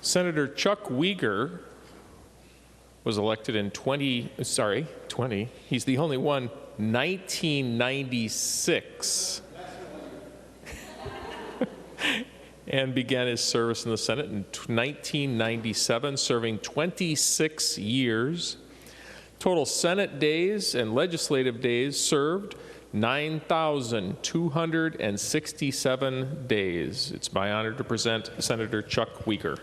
Senator Chuck Wiger was elected in 20, he's the only one, 1996. And began his service in the Senate in 1997, serving 26 years. Total Senate days and legislative days served, 9,267 days. It's my honor to present Senator Chuck Wiger.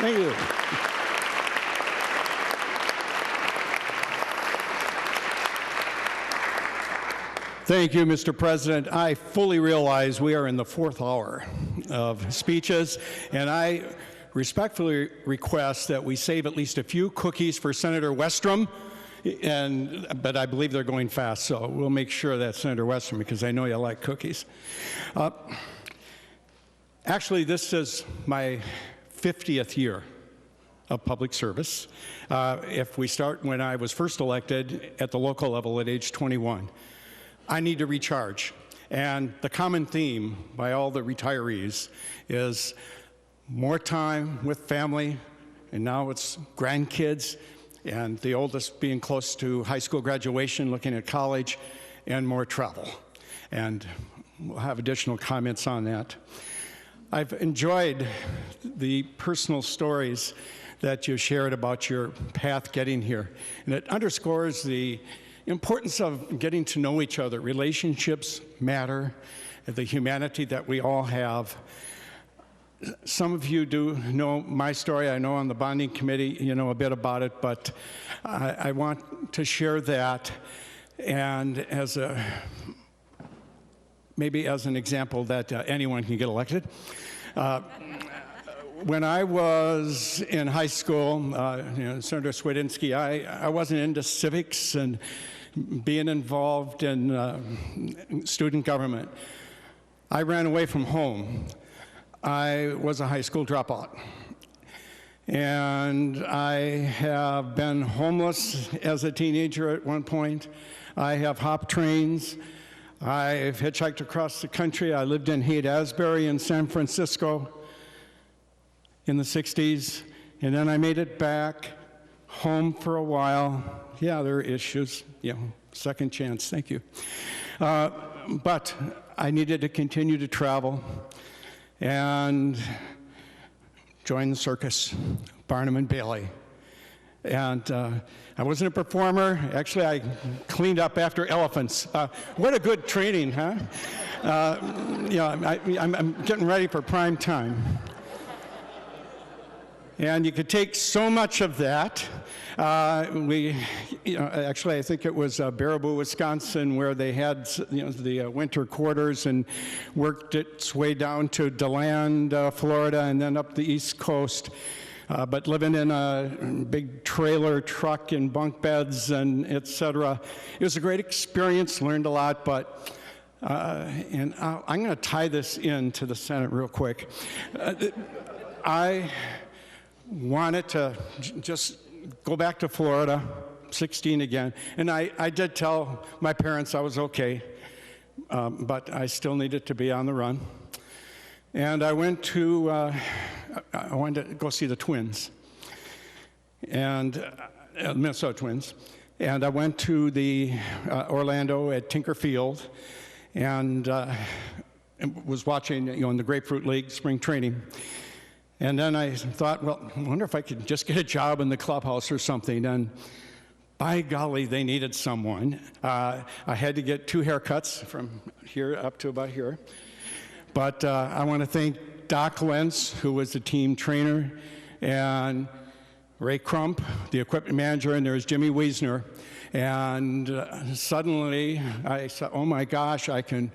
Thank you. Thank you, Mr. President. I fully realize we are in the fourth hour of speeches, and I respectfully request that we save at least a few cookies for Senator Westrom, but I believe they're going fast, so we'll make sure that's Senator Westrom, because I know you like cookies. Actually, this is my 50th year of public service. If we start when I was first elected at the local level at age 21. I need to recharge. And the common theme by all the retirees is more time with family, and now it's grandkids, and the oldest being close to high school graduation, looking at college, and more travel. And we'll have additional comments on that. I've enjoyed the personal stories that you shared about your path getting here, and it underscores the importance of getting to know each other. Relationships matter, the humanity that we all have. Some of you do know my story. I know on the bonding committee you know a bit about it, but I want to share that, and as maybe as an example that anyone can get elected. When I was in high school, Senator Swedinsky, I wasn't into civics and being involved in student government. I ran away from home. I was a high school dropout. And I have been homeless as a teenager at one point. I have hopped trains. I've hitchhiked across the country. I lived in Haight-Ashbury in San Francisco in the 60s, and then I made it back home for a while. Yeah, there are issues, second chance, thank you. But I needed to continue to travel and join the circus, Barnum and Bailey. And I wasn't a performer. Actually, I cleaned up after elephants. What a good training, huh? I'm getting ready for prime time. And you could take so much of that. Actually, I think it was Baraboo, Wisconsin, where they had the winter quarters, and worked its way down to DeLand, Florida, and then up the East Coast. But living in a big trailer truck and bunk beds and et cetera. It was a great experience, learned a lot, but I'm going to tie this into the Senate real quick. I wanted to just go back to Florida, 16 again, and I did tell my parents I was okay, but I still needed to be on the run. And I went to, I wanted to go see the Twins, and Minnesota Twins, and I went to the Orlando at Tinker Field, and was watching, in the Grapefruit League spring training. And then I thought, well, I wonder if I could just get a job in the clubhouse or something. And by golly, they needed someone. I had to get 2 haircuts from here up to about here. But I want to thank Doc Lentz, who was the team trainer, and Ray Crump, the equipment manager, and there's Jimmy Wiesner. And suddenly I said, oh my gosh, I can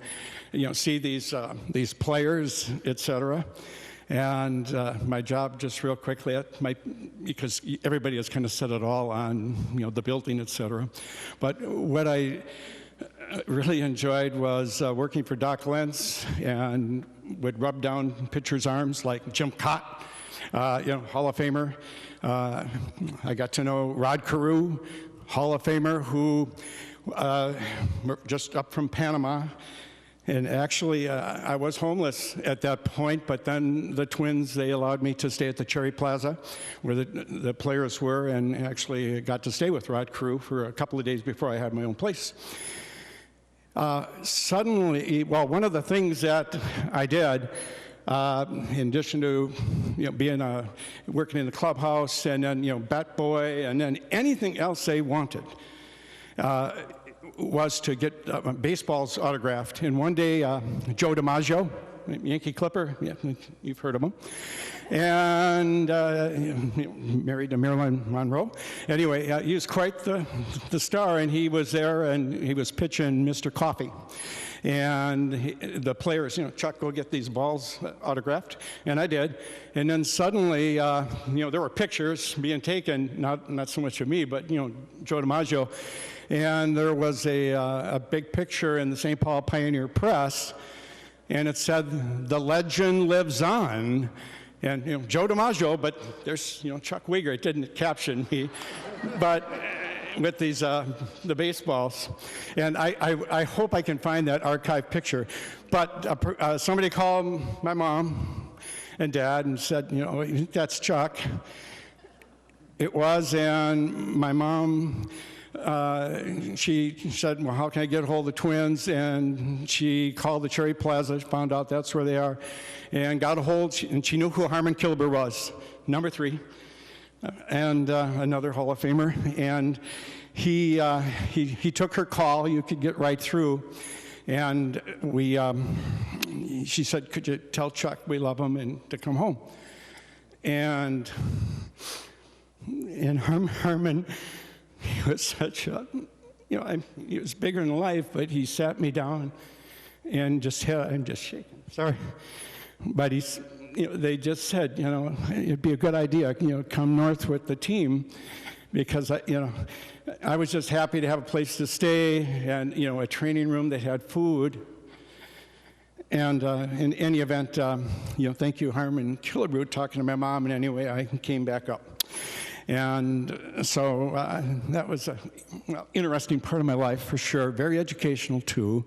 see these players, et cetera. And my job, just real quickly, because everybody has kind of said it all on the building, et cetera. But what I really enjoyed was working for Doc Lentz, and would rub down pitchers' arms like Jim Cott, Hall of Famer. I got to know Rod Carew, Hall of Famer, who just up from Panama. And actually, I was homeless at that point, but then the Twins, they allowed me to stay at the Cherry Plaza where the players were, and actually got to stay with Rod Carew for a couple of days before I had my own place. Suddenly, well, one of the things that I did, in addition to being working in the clubhouse and then bat boy and then anything else they wanted, was to get baseballs autographed. And one day, Joe DiMaggio, Yankee Clipper, yeah, you've heard of him, and married to Marilyn Monroe. Anyway, he was quite the star, and he was there, and he was pitching Mr. Coffee. And the players, Chuck, go get these balls autographed, and I did. And then suddenly, there were pictures being taken, not so much of me, but Joe DiMaggio, and there was a big picture in the St. Paul Pioneer Press, and it said, "The legend lives on." And Joe DiMaggio, but there's Chuck Wiger. It didn't caption me, but with these the baseballs, and I hope I can find that archive picture. But somebody called my mom and dad and said, "That's Chuck." It was, and my mom, she said, "Well, how can I get a hold of the Twins?" And she called the Cherry Plaza, found out that's where they are, and got a hold, and she knew who Harmon Killebrew was, number 3, and another Hall of Famer. And he took her call. You could get right through. And she said, "Could you tell Chuck we love him and to come home?" And Harmon, he was such a, he was bigger than life, but he sat me down and I'm just shaking, sorry. But they just said, it'd be a good idea, come north with the team, because, I was just happy to have a place to stay and, a training room that had food. And in any event, thank you, Harmon Killebrew, talking to my mom, and anyway, I came back up. And so that was an interesting part of my life, for sure, very educational, too.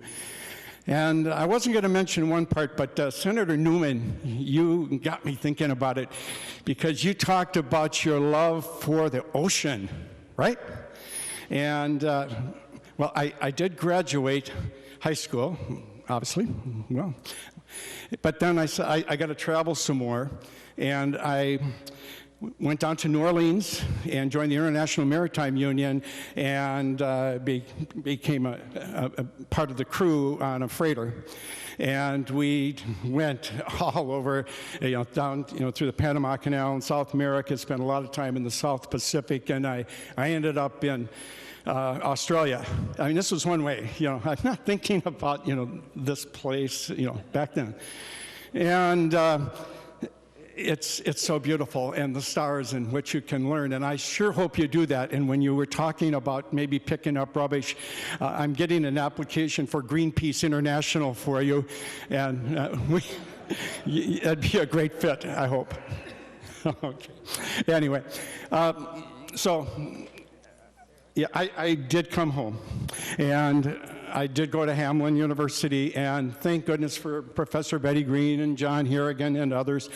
And I wasn't going to mention one part, but Senator Newman, you got me thinking about it, because you talked about your love for the ocean, right? And, well, I did graduate high school, obviously, well, but then I said, I got to travel some more, and I went down to New Orleans and joined the International Maritime Union and became a part of the crew on a freighter. And we went all over, down, through the Panama Canal in South America, spent a lot of time in the South Pacific, and I ended up in Australia. I mean, this was one way, I'm not thinking about, this place, back then. And it's so beautiful, and the stars in which you can learn, and I sure hope you do that. And when you were talking about maybe picking up rubbish, I'm getting an application for Greenpeace International for you, and it'd be a great fit, I hope. Okay. Anyway, so yeah, I did come home, and I did go to Hamline University, and thank goodness for Professor Betty Green and John Harrigan and others.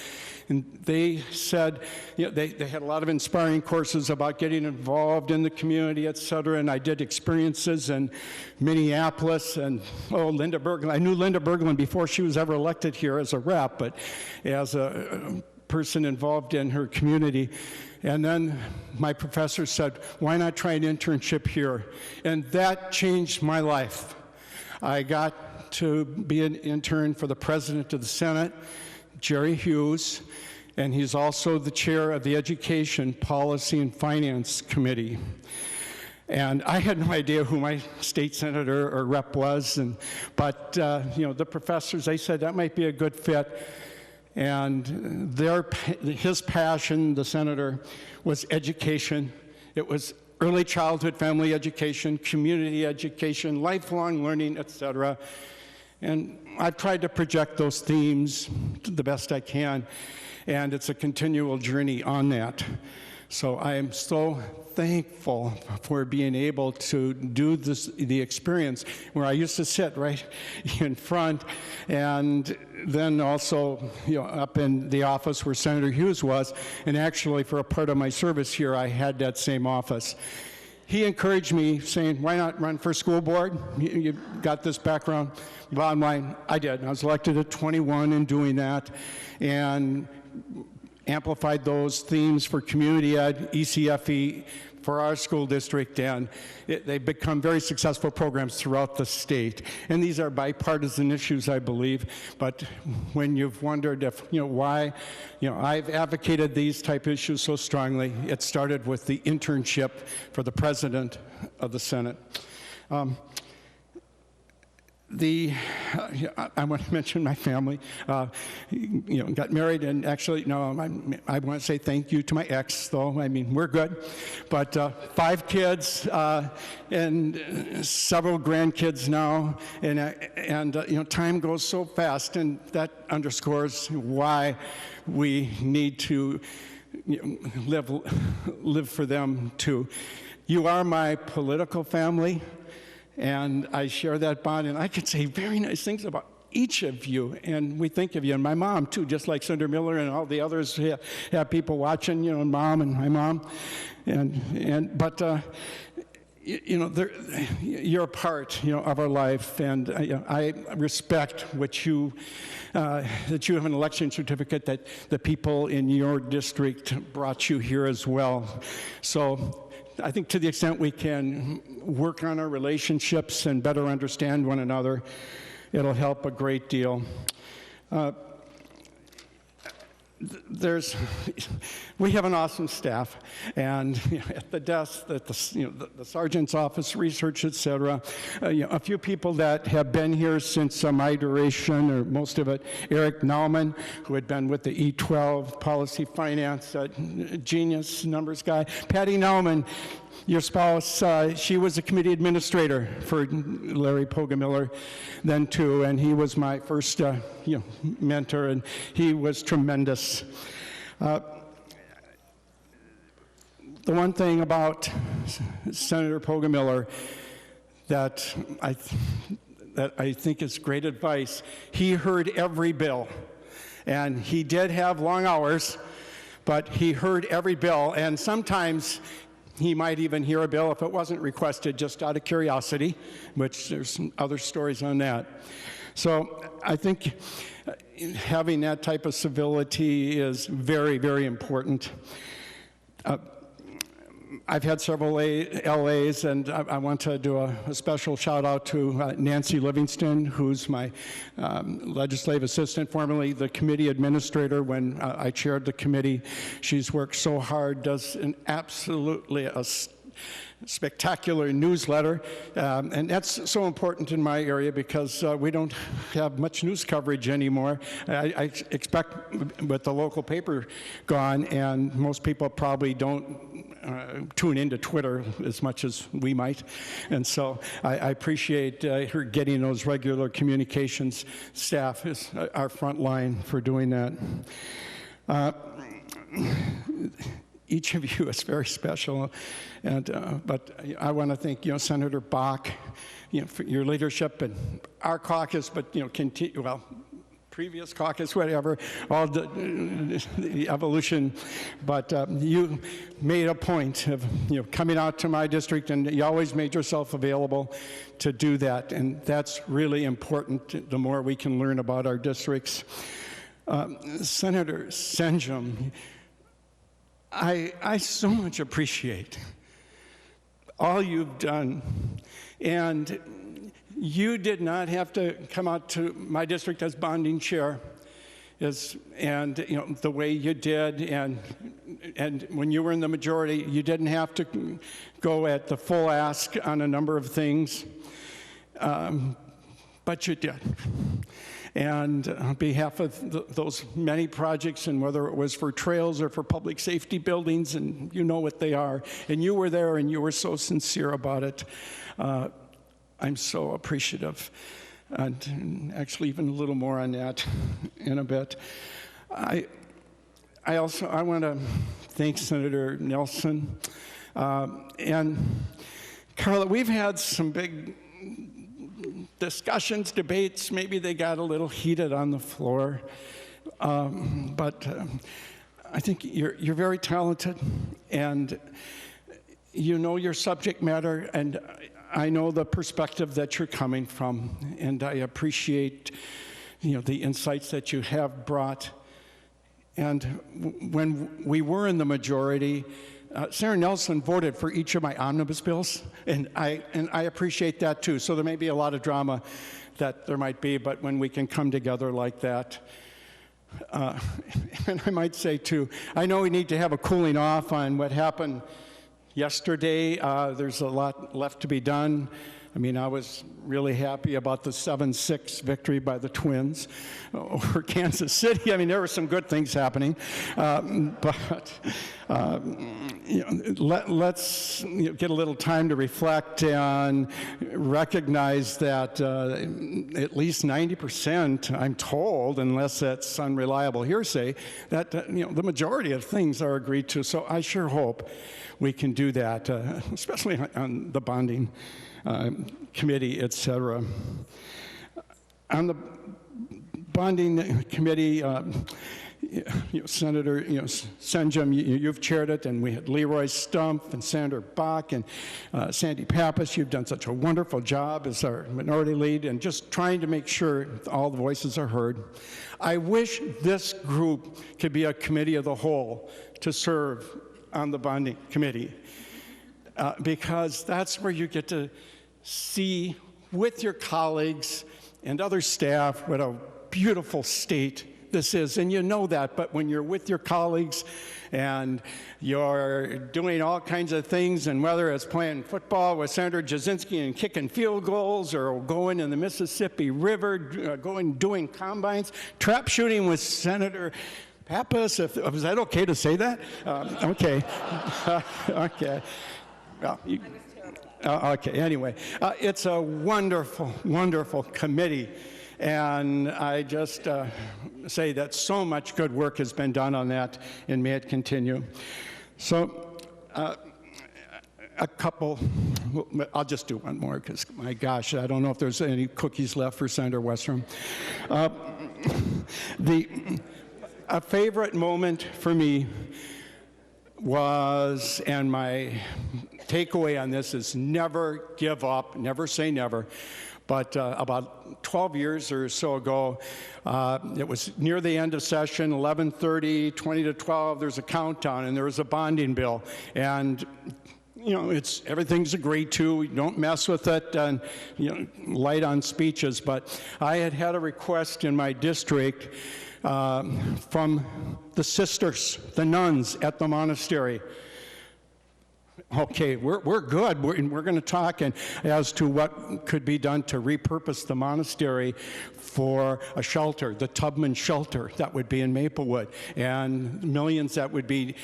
And they said, they had a lot of inspiring courses about getting involved in the community, et cetera. And I did experiences in Minneapolis, and Linda Berglund. I knew Linda Berglund before she was ever elected here as a rep, but as a person involved in her community. And then my professor said, "Why not try an internship here?" And that changed my life. I got to be an intern for the President of the Senate, Jerry Hughes, and he's also the chair of the Education, Policy, and Finance Committee. And I had no idea who my state senator or rep was, but the professors, they said that might be a good fit. And his passion, the senator, was education. It was early childhood family education, community education, lifelong learning, etc. And I've tried to project those themes the best I can, and it's a continual journey on that. So I am so thankful for being able to do this, the experience where I used to sit right in front, and then also, up in the office where Senator Hughes was, and actually for a part of my service here, I had that same office. He encouraged me, saying, why not run for school board? You got this background. Bottom line, I did. I was elected at 21 in doing that, and amplified those themes for community ed, ECFE, for our school district, and they've become very successful programs throughout the state. And these are bipartisan issues, I believe, but when you've wondered if, why, I've advocated these type of issues so strongly, it started with the internship for the president of the Senate. I want to mention my family. Got married, and actually, no, I want to say thank you to my ex, though. I mean, we're good. But 5 kids and several grandkids now, and time goes so fast, and that underscores why we need to live for them too. You are my political family, and I share that bond, and I could say very nice things about each of you, and we think of you, and my mom too, just like Senator Miller and all the others have people watching, Mom and my mom, but you're a part, of our life, and I respect what you, that you have an election certificate that the people in your district brought you here as well. So I think to the extent we can work on our relationships and better understand one another, it'll help a great deal. We have an awesome staff, and at the desk, at the sergeant's office, research, etc. A few people that have been here since my duration, or most of it. Eric Nauman, who had been with the E12 Policy Finance, genius numbers guy. Patty Nauman, your spouse, she was a committee administrator for Larry Poggemiller then too, and he was my first mentor, and he was tremendous. The one thing about Senator Poggemiller that I think is great advice, he heard every bill, and he did have long hours, but he heard every bill, and sometimes he might even hear a bill if it wasn't requested, just out of curiosity, which there's some other stories on that. So I think having that type of civility is very, very important. I've had several LAs, and I want to do a special shout out to Nancy Livingston, who's my legislative assistant, formerly the committee administrator when I chaired the committee. She's worked so hard, does an absolutely spectacular newsletter, and that's so important in my area because we don't have much news coverage anymore. I expect with the local paper gone, and most people probably don't tune into Twitter as much as we might, and so I appreciate her getting those regular communications staff is our front line for doing that. Each of you is very special, and but I want to thank Senator Bach, for your leadership and our caucus, but previous caucus, whatever, all the evolution, but you made a point of coming out to my district, and you always made yourself available to do that, and that's really important. The more we can learn about our districts, Senator Senjum, I so much appreciate all you've done, and you did not have to come out to my district as bonding chair, and the way you did, and when you were in the majority, you didn't have to go at the full ask on a number of things, but you did. And on behalf of those many projects, and whether it was for trails or for public safety buildings, and you know what they are, and you were there and you were so sincere about it, I'm so appreciative. And actually even a little more on that in a bit. I want to thank Senator Nelson. And Carla, we've had some big discussions, debates. Maybe they got a little heated on the floor. But I think you're very talented, and you know your subject matter, and I know the perspective that you're coming from, and I appreciate, the insights that you have brought. And when we were in the majority, Senator Nelson voted for each of my omnibus bills, and I appreciate that too. So there may be a lot of drama that there might be, but when we can come together like that, and I might say too, I know we need to have a cooling off on what happened yesterday. There's a lot left to be done. I mean, I was really happy about the 7-6 victory by the Twins over Kansas City. I mean, there were some good things happening. But let's get a little time to reflect and recognize that at least 90%, I'm told, unless that's unreliable hearsay, that the majority of things are agreed to. So I sure hope we can do that, especially on the bonding committee, et cetera. On the bonding committee, Senator Senjum, you've chaired it, and we had Leroy Stumpf and Senator Bach and Sandy Pappas. You've done such a wonderful job as our minority lead, and just trying to make sure all the voices are heard. I wish this group could be a committee of the whole to serve on the bonding committee, because that's where you get to see with your colleagues and other staff what a beautiful state this is. And you know that, but when you're with your colleagues and you're doing all kinds of things, and whether it's playing football with Senator Jasinski and kicking field goals, or going in the Mississippi River, doing combines, trap shooting with Senator Pappas, is that okay to say that? Okay. Okay. Well, okay, anyway, it's a wonderful, wonderful committee, and I just say that so much good work has been done on that, and may it continue. So, a couple, I'll just do one more, because, my gosh, I don't know if there's any cookies left for Senator Westrom. A favorite moment for me was, and my takeaway on this is never give up, never say never. But about 12 years or so ago, it was near the end of session, 11:30, 20 to 12, there's a countdown, and there was a bonding bill. And everything's agreed to. You don't mess with it, and light on speeches. But I had a request in my district from the sisters, the nuns at the monastery. Okay, we're good. We're going to talk as to what could be done to repurpose the monastery for a shelter, the Tubman shelter that would be in Maplewood, and millions that would be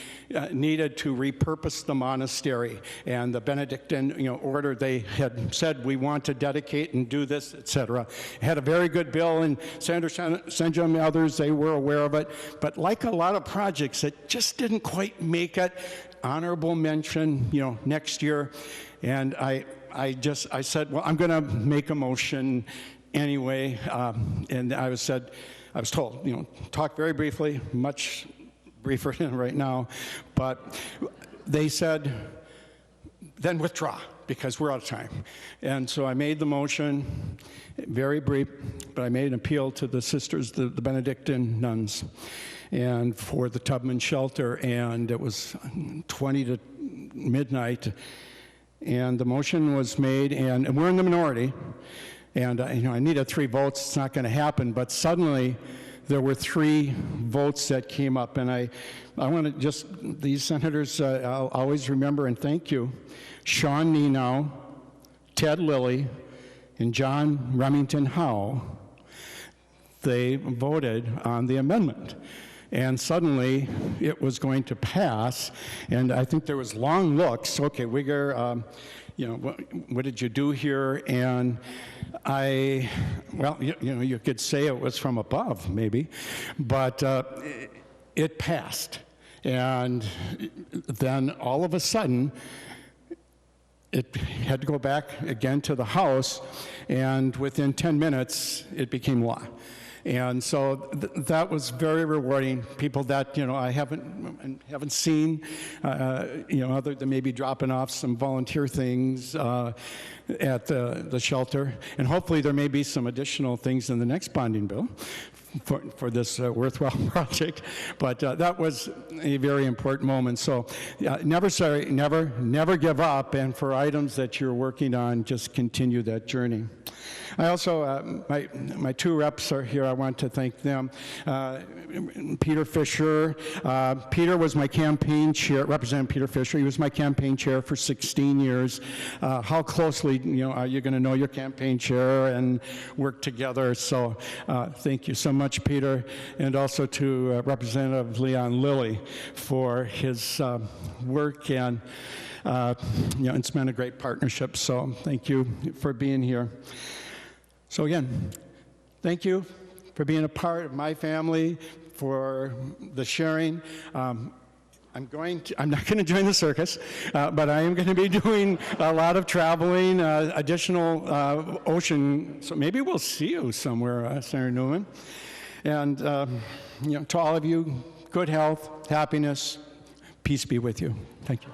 needed to repurpose the monastery. And the Benedictine order, they had said, we want to dedicate and do this, etc. Had a very good bill, and Senator Senjum and others, they were aware of it. But like a lot of projects, it just didn't quite make it. Honorable mention, next year. And I said, well, I'm going to make a motion anyway. And I was told, talk very briefly, much briefer than right now. But they said, then withdraw, because we're out of time. And so I made the motion, very brief, but I made an appeal to the sisters, the Benedictine nuns, and for the Tubman shelter, and it was 20 to midnight, and the motion was made, and we're in the minority, and I needed 3 votes. It's not going to happen, but suddenly there were 3 votes that came up, and I want to just, these senators, I'll always remember and thank you: Sean Nenow, Ted Lilly, and John Remington Howe. They voted on the amendment. And suddenly, it was going to pass, and I think there was long looks. Okay, Wiger, what did you do here? And you could say it was from above, maybe, but it passed. And then all of a sudden, it had to go back again to the House, and within 10 minutes, it became law. And so that was very rewarding. People that, you know, I haven't seen, you know, other than maybe dropping off some volunteer things at the shelter. And hopefully there may be some additional things in the next bonding bill for this worthwhile project. But that was a very important moment. So never give up. And for items that you're working on, just continue that journey. I also, my two reps are here. I want to thank them. Peter Fisher. Peter was my campaign chair, Representative Peter Fisher. He was my campaign chair for 16 years. How closely, you know, are you going to know your campaign chair and work together? So thank you so much, Peter. And also to Representative Leon Lilly for his work, and you know, it's been a great partnership. So thank you for being here. So again, thank you for being a part of my family, for the sharing. I'm not going to join the circus, but I am going to be doing a lot of traveling, additional ocean. So maybe we'll see you somewhere, Senator Newman. And you know, to all of you, good health, happiness, peace be with you. Thank you.